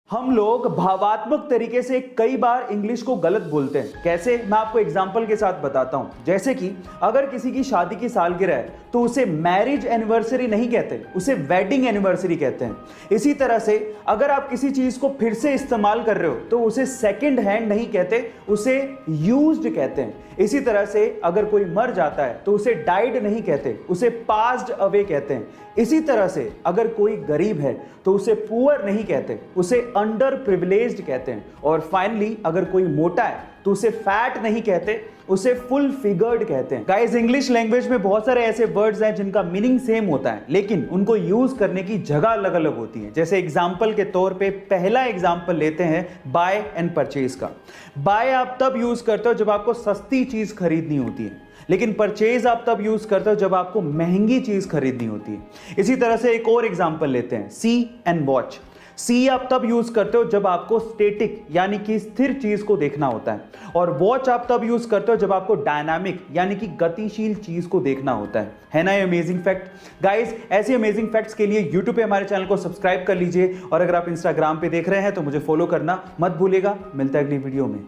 हम लोग भावात्मक तरीके से कई बार इंग्लिश को गलत बोलते हैं। कैसे? मैं आपको एग्जांपल के साथ बताता हूं। जैसे कि अगर किसी की शादी की सालगिरह है तो उसे मैरिज एनिवर्सरी नहीं कहते, उसे वेडिंग एनिवर्सरी कहते हैं। इसी तरह से अगर आप किसी चीज को फिर से इस्तेमाल कर रहे हो तो उसे सेकंड हैंड नहीं कहते, उसे यूज्ड कहते हैं। इसी तरह से अगर कोई मर जाता है तो उसे डाइड नहीं कहते, उसे पास्ड अवे कहते हैं। इसी तरह से अगर कोई गरीब है तो उसे पुअर नहीं कहते, उसे अंडर प्रिविलेज्ड कहते हैं। और फाइनली अगर कोई मोटा है तो उसे फैट नहीं कहते, उसे फुल फिगर्ड कहते हैं। गाइस, इंग्लिश लैंग्वेज में बहुत सारे ऐसे वर्ड्स हैं जिनका मीनिंग सेम होता है लेकिन उनको यूज करने की जगह अलग अलग होती है। जैसे एग्जांपल के तौर पे पहला एग्जांपल लेते हैं बाय एंड परचेज का। बाय आप तब यूज करते हो जब आपको सस्ती चीज खरीदनी होती है, लेकिन परचेज आप तब यूज करते हो जब आपको महंगी चीज खरीदनी होती है। इसी तरह से एक और एग्जांपल लेते हैं, सी एंड वॉच। सी आप तब यूज करते हो जब आपको स्टैटिक यानी कि स्थिर चीज को देखना होता है, और वॉच आप तब यूज करते हो जब आपको डायनामिक यानी कि गतिशील चीज को देखना होता है ना? ये अमेजिंग फैक्ट। गाइस, ऐसे अमेजिंग फैक्ट्स के लिए यूट्यूब पे हमारे चैनल को सब्सक्राइब कर लीजिए, और अगर आप इंस्टाग्राम पे देख रहे हैं तो मुझे फॉलो करना मत भूलिएगा। मिलता है अगली वीडियो में।